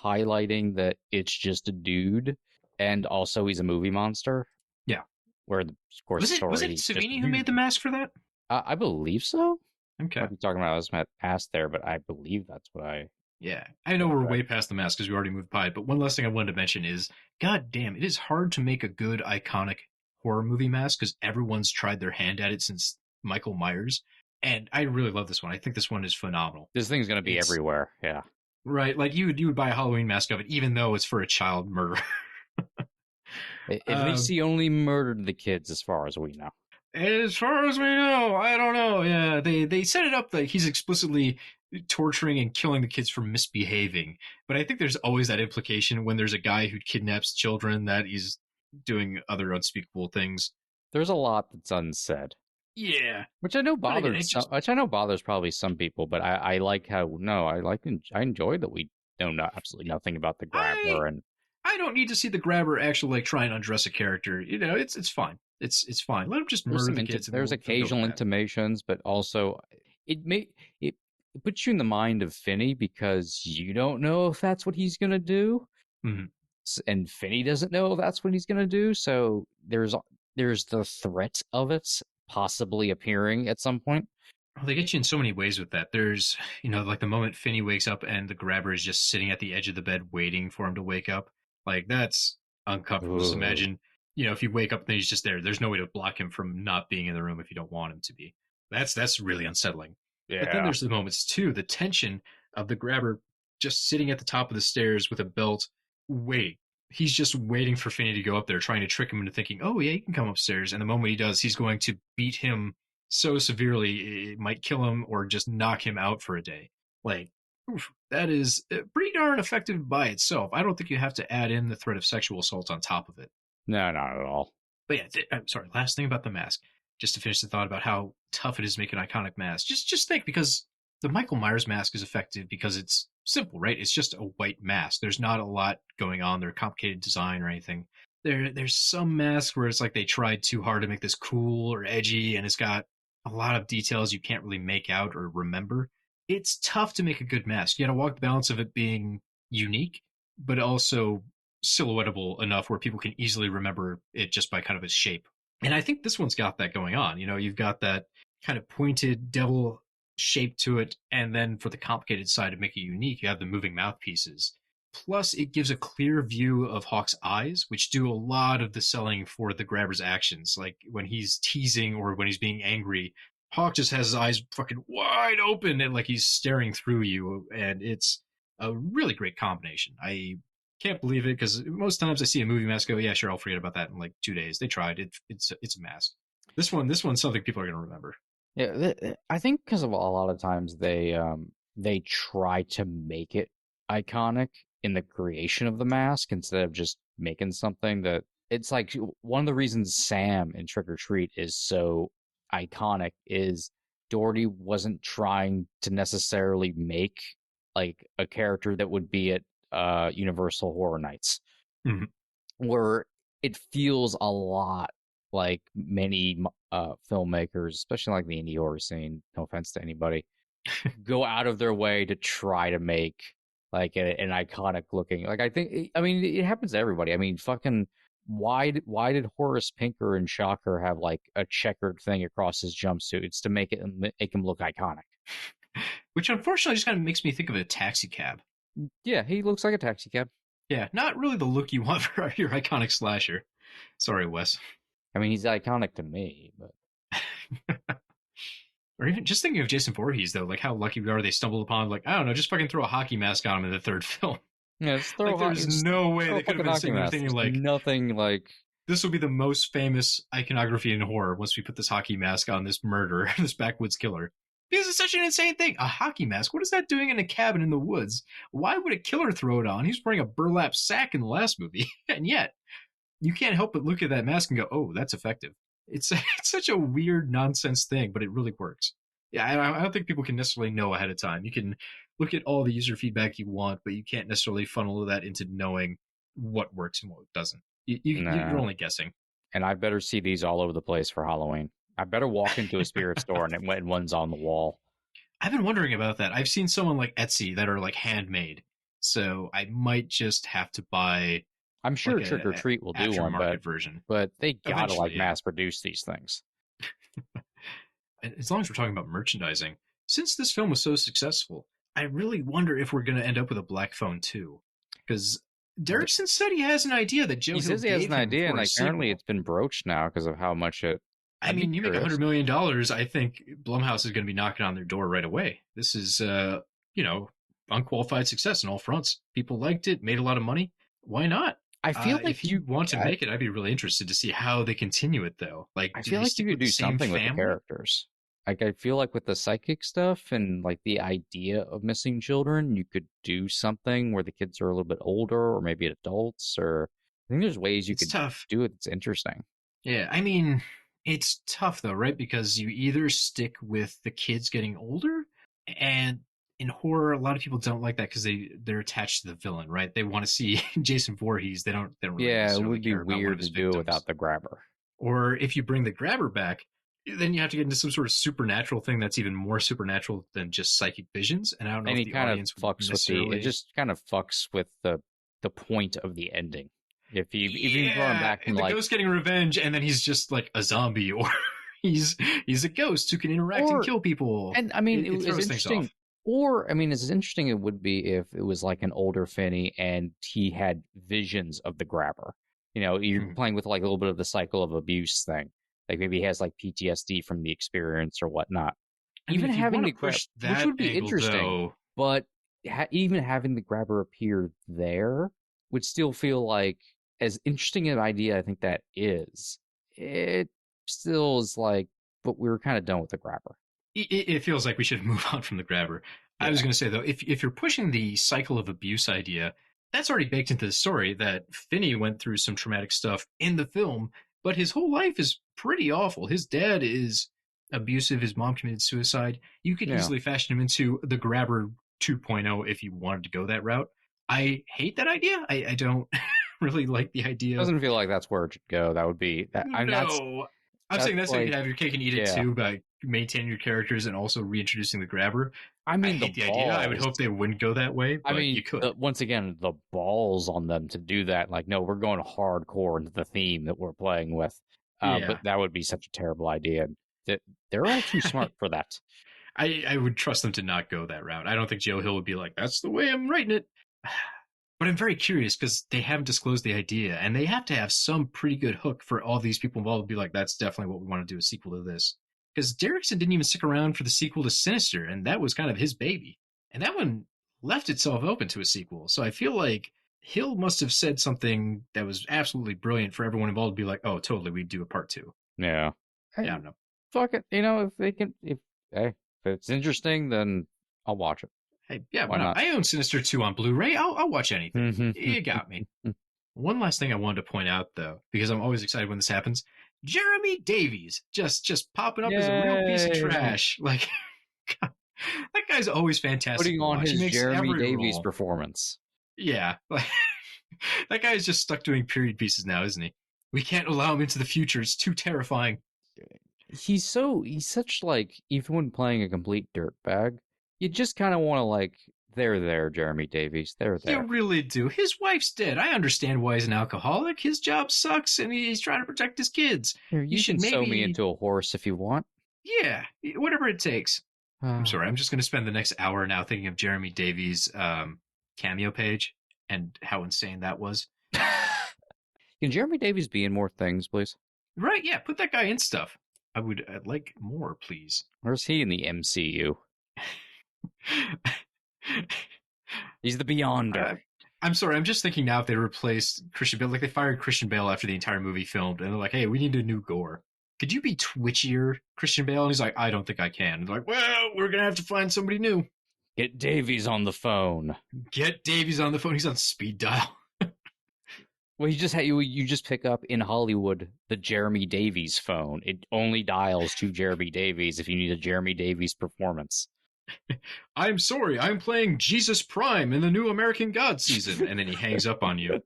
A: highlighting that it's just a dude, and also he's a movie monster.
E: Yeah,
A: where of course
E: was it Savini who made the mask for that?
A: I believe so.
E: Okay,
A: I'm talking about I was asked there, but I believe that's what I.
E: Yeah, I know we're way past the mask because we already moved by it. But one last thing I wanted to mention is, god damn, it is hard to make a good iconic horror movie mask because everyone's tried their hand at it since Michael Myers, and I really love this one. I think this one is phenomenal.
A: This thing's gonna be everywhere, yeah.
E: Right, like you would buy a Halloween mask of it, even though it's for a child murder.
A: At least he only murdered the kids, as far as we know.
E: As far as we know, I don't know. Yeah, they set it up that he's explicitly torturing and killing the kids for misbehaving, but I think there's always that implication when there's a guy who kidnaps children that he's doing other unspeakable things.
A: There's a lot that's unsaid.
E: Yeah,
A: which I know bothers. Which I know bothers probably some people, but I like how I enjoy that we know absolutely nothing about the grabber, and
E: I don't need to see the grabber actually like try and undress a character. It's fine. It's fine. Let him just murder the kids.
A: There's occasional intimations, but also it puts you in the mind of Finney because you don't know if that's what he's gonna do.
E: Mm-hmm.
A: And Finney doesn't know if that's what he's going to do, so there's the threat of it possibly appearing at some point.
E: Well, they get you in so many ways with that. There's, like the moment Finney wakes up and the grabber is just sitting at the edge of the bed waiting for him to wake up. Like, that's uncomfortable. Just imagine, if you wake up and he's just there, there's no way to block him from not being in the room if you don't want him to be. That's really unsettling. Yeah. But then there's the moments, too, the tension of the grabber just sitting at the top of the stairs with a belt, waiting. He's just waiting for Finney to go up there, trying to trick him into thinking, oh, yeah, he can come upstairs. And the moment he does, he's going to beat him so severely, it might kill him or just knock him out for a day. Like, oof, that is pretty darn effective by itself. I don't think you have to add in the threat of sexual assault on top of it.
A: No, not at all.
E: But yeah, I'm sorry, last thing about the mask, just to finish the thought about how tough it is to make an iconic mask. Just think, because the Michael Myers mask is effective because it's simple, right? It's just a white mask. There's not a lot going on. There's complicated design or anything. There's some masks where it's like they tried too hard to make this cool or edgy, and it's got a lot of details you can't really make out or remember. It's tough to make a good mask. You got to walk the balance of it being unique, but also silhouettable enough where people can easily remember it just by kind of its shape. And I think this one's got that going on. You've got that kind of pointed devil shape to it, and then for the complicated side to make it unique, you have the moving mouthpieces. Plus, it gives a clear view of Hawk's eyes, which do a lot of the selling for the grabber's actions. Like when he's teasing or when he's being angry, Hawk just has his eyes fucking wide open and like he's staring through you, and it's a really great combination. I can't believe it because most times I see a movie mask, go, yeah, sure, I'll forget about that in like 2 days. They tried. It's a mask. This one's something people are going to remember.
A: Yeah, I think because of a lot of times they try to make it iconic in the creation of the mask instead of just making something that it's like one of the reasons Sam in Trick or Treat is so iconic is Doherty wasn't trying to necessarily make like a character that would be at Universal Horror Nights,
E: mm-hmm.
A: where it feels a lot like many filmmakers, especially like the indie horror scene, no offense to anybody, go out of their way to try to make like an iconic looking. Like I mean, it happens to everybody. I mean, fucking why did Horace Pinker and Shocker have like a checkered thing across his jumpsuit? It's to make him look iconic.
E: Which unfortunately just kind of makes me think of a taxi cab.
A: Yeah, he looks like a taxi cab.
E: Yeah, not really the look you want for your iconic slasher. Sorry, Wes.
A: I mean, he's iconic to me, but
E: Or even just thinking of Jason Voorhees, though, like how lucky we are they stumbled upon, like, I don't know, just fucking throw a hockey mask on him in the third film.
A: yeah, just throw
E: Like, there's no way they could have been sitting there thinking, like,
A: nothing like.
E: this will be the most famous iconography in horror once we put this hockey mask on this murderer, this backwoods killer. Because it's such an insane thing. A hockey mask? What is that doing in a cabin in the woods? Why would a killer throw it on? He was wearing a burlap sack in the last movie. And yet, you can't help but look at that mask and go, oh, that's effective. It's such a weird nonsense thing, but it really works. Yeah, I don't think people can necessarily know ahead of time. You can look at all the user feedback you want, but you can't necessarily funnel that into knowing what works and what doesn't. You're only guessing.
A: And I better see these all over the place for Halloween. I better walk into a spirit store and one's on the wall.
E: I've been wondering about that. I've seen someone like Etsy that are like handmade. So I might just have to buy.
A: I'm sure like Trick or Treat will do one, but they gotta like mass produce these things.
E: As long as we're talking about merchandising, since this film was so successful, I really wonder if we're going to end up with a Black Phone 2. Because Derrickson said he has an idea that Joe Hill
A: says he has an idea, and apparently
E: sequel.
A: It's been broached now because of how much it.
E: I mean, you make $100 million, I think Blumhouse is going to be knocking on their door right away. This is, unqualified success on all fronts. People liked it, made a lot of money. Why not?
A: I feel like
E: if you want to make it, I'd be really interested to see how they continue it, though. Like,
A: I feel like you could do something with the characters. Like, I feel like with the psychic stuff and like the idea of missing children, you could do something where the kids are a little bit older or maybe adults. Or I think there's ways you could do it. It's interesting.
E: Yeah, I mean, it's tough though, right? Because you either stick with the kids getting older, and in horror, a lot of people don't like that because they're attached to the villain, right? They want to see Jason Voorhees. They don't really.
A: Yeah, it would be weird to do it without the grabber.
E: Or if you bring the grabber back, then you have to get into some sort of supernatural thing that's even more supernatural than just psychic visions. And I don't know. And
A: if the audience fucks with it just kind of fucks with the point of the ending. If you throw him back from
E: the ghost getting revenge, and then he's just like a zombie, or he's a ghost who can interact and kill people.
A: And I mean, it was interesting. Or, I mean, as interesting it would be if it was like an older Finney and he had visions of the grabber. You know, you're playing with like a little bit of the cycle of abuse thing. Like maybe he has like PTSD from the experience or whatnot.
E: I mean,
A: even having the
E: grabber, which would be interesting, though,
A: but even having the grabber appear there would still feel like, as interesting an idea I think that is, it still is like, but we were kind of done with the grabber.
E: It feels like we should move on from the grabber. Yeah. I was going to say, though, if you're pushing the cycle of abuse idea, that's already baked into the story that Finney went through some traumatic stuff in the film, but his whole life is pretty awful. His dad is abusive. His mom committed suicide. You could easily fashion him into the grabber 2.0 if you wanted to go that route. I hate that idea. I don't really like the idea.
A: It doesn't feel like that's where it should go. That would be...
E: I'm saying that's like, how you can have your cake and eat it too, by maintaining your characters and also reintroducing the grabber.
A: I mean,
E: I hate the idea. I would hope they wouldn't go that way, but you could.
A: Once again, the balls on them to do that. Like, no, we're going hardcore into the theme that we're playing with. But that would be such a terrible idea. They're all too smart for that.
E: I would trust them to not go that route. I don't think Joe Hill would be like, that's the way I'm writing it. But I'm very curious because they haven't disclosed the idea, and they have to have some pretty good hook for all these people involved to be like, that's definitely what we want to do, a sequel to this. Because Derrickson didn't even stick around for the sequel to Sinister, and that was kind of his baby. And that one left itself open to a sequel. So I feel like Hill must have said something that was absolutely brilliant for everyone involved to be like, oh, totally, we'd do a part 2.
A: Yeah.
E: I don't know.
A: Fuck it. You know, if it's interesting, then I'll watch it.
E: Hey, yeah, why not? I own Sinister 2 on Blu-ray. I'll watch anything. You got me. One last thing I wanted to point out, though, because I'm always excited when this happens. Jeremy Davies just popping up as a real piece of trash. Like, God, that guy's always fantastic.
A: Putting on his Jeremy Davies performance.
E: Yeah. Like, that guy is just stuck doing period pieces now, isn't he? We can't allow him into the future. It's too terrifying.
A: He's such like, even when playing a complete dirtbag, you just kind of want to like, there, Jeremy Davies, there.
E: You really do. His wife's dead. I understand why he's an alcoholic. His job sucks, and he's trying to protect his kids.
A: Here, you
E: should
A: can sew me into a horse if you want.
E: Yeah, whatever it takes. I'm sorry. I'm just going to spend the next hour now thinking of Jeremy Davies' cameo page and how insane that was.
A: Can Jeremy Davies be in more things, please?
E: Right, yeah. Put that guy in stuff. I'd like more, please.
A: Where's he in the MCU? He's the Beyonder.
E: I'm sorry, I'm just thinking now if they replaced Christian Bale, like they fired Christian Bale after the entire movie filmed, and they're like, hey, we need a new Gore. Could you be twitchier, Christian Bale? And he's like, I don't think I can. And they're like, well, we're going to have to find somebody new.
A: Get Davies on the phone.
E: Get Davies on the phone. He's on speed dial.
A: Well, you just pick up in Hollywood the Jeremy Davies phone. It only dials to Jeremy Davies if you need a Jeremy Davies performance.
E: I'm sorry, I'm playing Jesus Prime in the new American God season. And then he hangs up on you.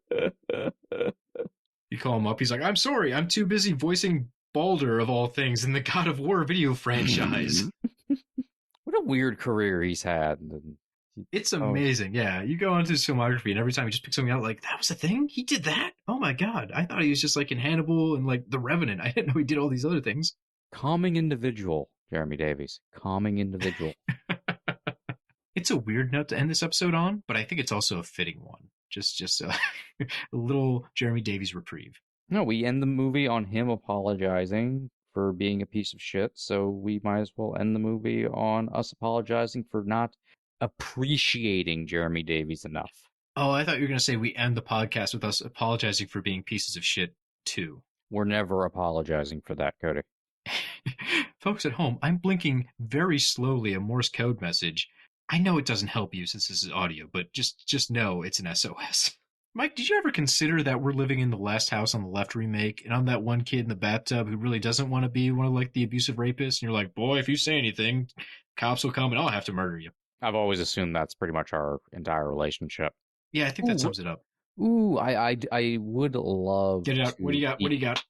E: You call him up. He's like, I'm sorry, I'm too busy voicing Baldur, of all things, in the God of War video franchise.
A: What a weird career he's had.
E: It's amazing. Yeah, you go into his filmography, and every time he just picks something out, like, that was a thing? He did that? Oh my god. I thought he was just like in Hannibal and like The Revenant. I didn't know he did all these other things.
A: Calming individual, Jeremy Davies. Calming individual.
E: It's a weird note to end this episode on, but I think it's also a fitting one. Just a little Jeremy Davies reprieve.
A: No, we end the movie on him apologizing for being a piece of shit, so we might as well end the movie on us apologizing for not appreciating Jeremy Davies enough.
E: Oh, I thought you were going to say we end the podcast with us apologizing for being pieces of shit, too.
A: We're never apologizing for that, Cody.
E: Folks at home, I'm blinking very slowly a Morse code message. I know it doesn't help you since this is audio, but just know it's an SOS. Mike, did you ever consider that we're living in The Last House on the Left remake, and I'm that one kid in the bathtub who really doesn't want to be one of like the abusive rapists, and you're like, boy, if you say anything, cops will come and I'll have to murder you.
A: I've always assumed that's pretty much our entire relationship.
E: Yeah, I think that sums it up.
A: Ooh, I would love.
E: Get it out. What do you got? What do you got?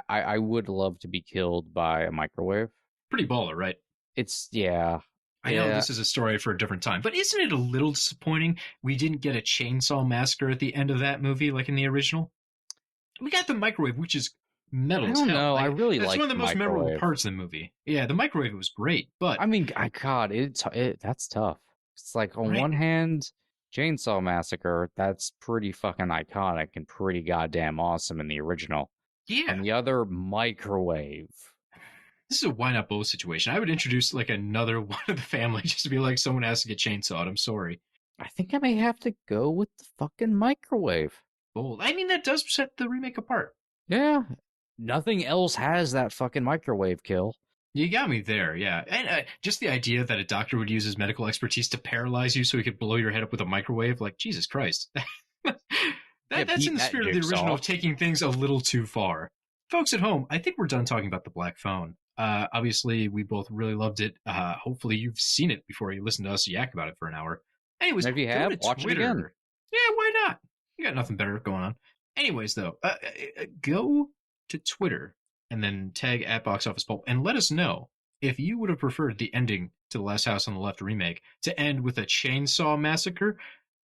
A: I would love to be killed by a microwave.
E: Pretty baller, right?
A: It's, yeah.
E: I know this is a story for a different time, but isn't it a little disappointing we didn't get a chainsaw massacre at the end of that movie like in the original? We got the microwave, which is metal as hell.
A: No, I really like
E: that's one of the most
A: microwave.
E: memorable parts of the movie. Yeah, the microwave was great, but
A: I mean, that's tough. It's like on one hand, Chainsaw Massacre, that's pretty fucking iconic and pretty goddamn awesome in the original.
E: Yeah.
A: And the other, microwave.
E: This is a why not both situation. I would introduce like another one of the family just to be like, someone has to get chainsawed. I'm sorry.
A: I think I may have to go with the fucking microwave.
E: Bold. I mean, that does set the remake apart.
A: Yeah. Nothing else has that fucking microwave kill.
E: You got me there, yeah. And just the idea that a doctor would use his medical expertise to paralyze you so he could blow your head up with a microwave, like, Jesus Christ. That's in the spirit of the original of taking things a little too far. Folks at home, I think we're done talking about the Black Phone. Obviously, we both really loved it. Hopefully, you've seen it before you listen to us yak about it for an hour. Anyways,
A: if you have, watch it again.
E: Yeah, why not? You got nothing better going on. Anyways, though, go to Twitter and then tag at Box Office Pulp and let us know if you would have preferred the ending to The Last House on the Left remake to end with a chainsaw massacre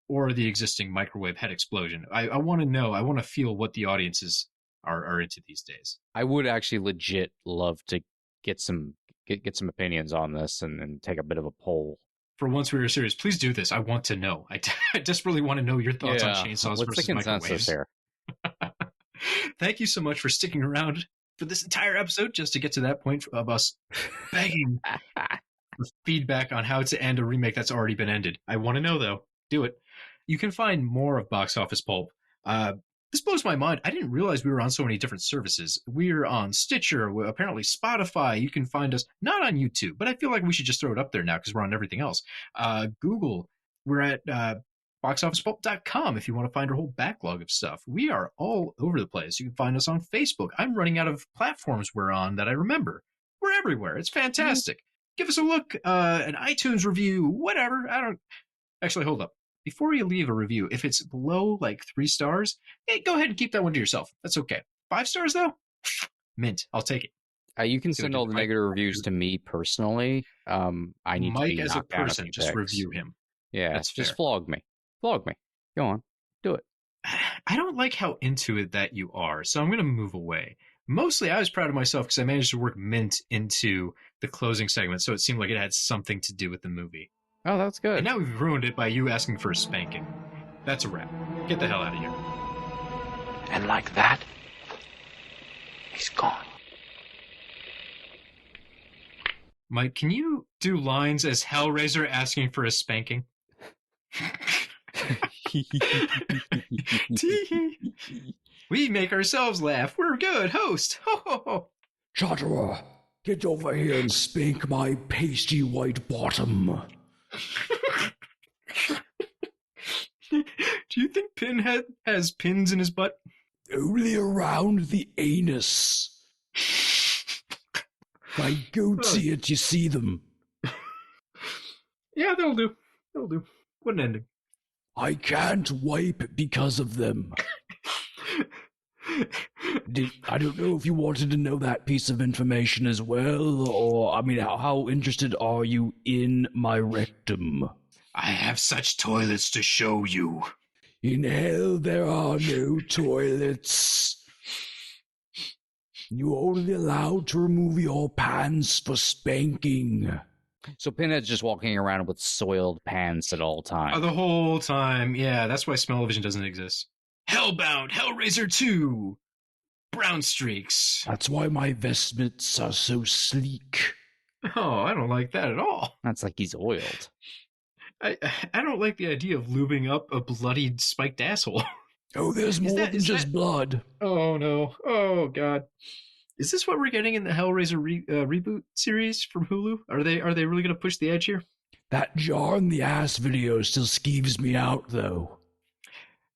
E: or the existing microwave head explosion. I want to know. I want to feel what the audiences are into these days. I
A: would actually legit love to get some opinions on this and take a bit of a poll.
E: For once we were serious, please do this. I want to know. I desperately want to know your thoughts on chainsaws versus microwaves.
A: Here?
E: Thank you so much for sticking around for this entire episode just to get to that point of us begging for feedback on how to end a remake that's already been ended. I want to know, though. Do it. You can find more of Box Office Pulp. This blows my mind. I didn't realize we were on so many different services. We're on Stitcher, apparently Spotify. You can find us not on YouTube, but I feel like we should just throw it up there now because we're on everything else. Google. We're at boxofficepulp.com if you want to find our whole backlog of stuff. We are all over the place. You can find us on Facebook. I'm running out of platforms we're on that I remember. We're everywhere. It's fantastic. Give us a look, an iTunes review, whatever. Actually, hold up. Before you leave a review, if it's below like 3 stars, hey, go ahead and keep that one to yourself. That's okay. 5 stars though. Mint. I'll take it.
A: You can
E: So
A: send
E: did
A: all the
E: Mike-
A: negative reviews to me personally. I need to
E: Mike
A: be
E: as a
A: knocked down
E: person,
A: few
E: just
A: pegs.
E: review him.
A: Yeah,
E: That's
A: just
E: fair.
A: flog me. Flog me. Go on. Do it.
E: I don't like how into it that you are, so I'm going to move away. Mostly, I was proud of myself because I managed to work Mint into the closing segment, so it seemed like it had something to do with the movie.
A: Oh, that's good.
E: And now we've ruined it by you asking for a spanking. That's a wrap. Get the hell out of here.
D: And like that, he's gone.
E: Mike, can you do lines as Hellraiser asking for a spanking? Tee-hee. We make ourselves laugh. We're good. Host. Ho, ho, ho.
F: Chatterer, get over here and spank my pasty white bottom.
E: Do you think Pinhead has pins in his butt?
F: Only around the anus. If I goatee it, you see them.
E: Yeah, that'll do. That'll do. What an ending.
F: I can't wipe because of them. I don't know if you wanted to know that piece of information as well, or, I mean, how interested are you in my rectum?
E: I have such toilets to show you.
F: In hell, there are no toilets. You're only allowed to remove your pants for spanking.
A: So Pinhead's just walking around with soiled pants at all times.
E: The whole time. Yeah, that's why Smell-O-Vision doesn't exist. Hellbound, Hellraiser 2, Brown Streaks.
F: That's why my vestments are so sleek.
E: Oh, I don't like that at all.
A: That's like he's oiled.
E: I don't like the idea of lubing up a bloodied spiked asshole.
F: Oh, there's more than just blood.
E: Oh no. Oh god. Is this what we're getting in the Hellraiser reboot series from Hulu? Are they really going to push the edge here?
F: That jar in the ass video still skeeves me out, though.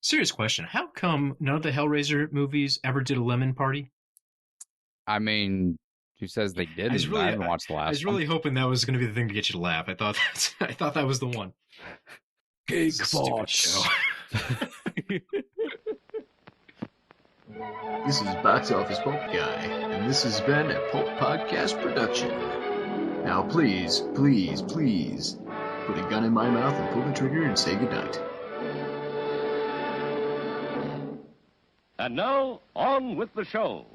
E: Serious question. How come none of the Hellraiser movies ever did a lemon party?
A: I mean, who says they didn't? I haven't watched the last
E: I was really
A: one.
E: hoping that was going to be the thing to get you to laugh. I thought that was the one.
F: Cake
E: It's a stupid
F: farts.
E: show.
G: This is Box Office Pulp Guy, and this has been a Pulp Podcast production. Now please, please, please, put a gun in my mouth and pull the trigger and say goodnight.
H: And now, on with the show.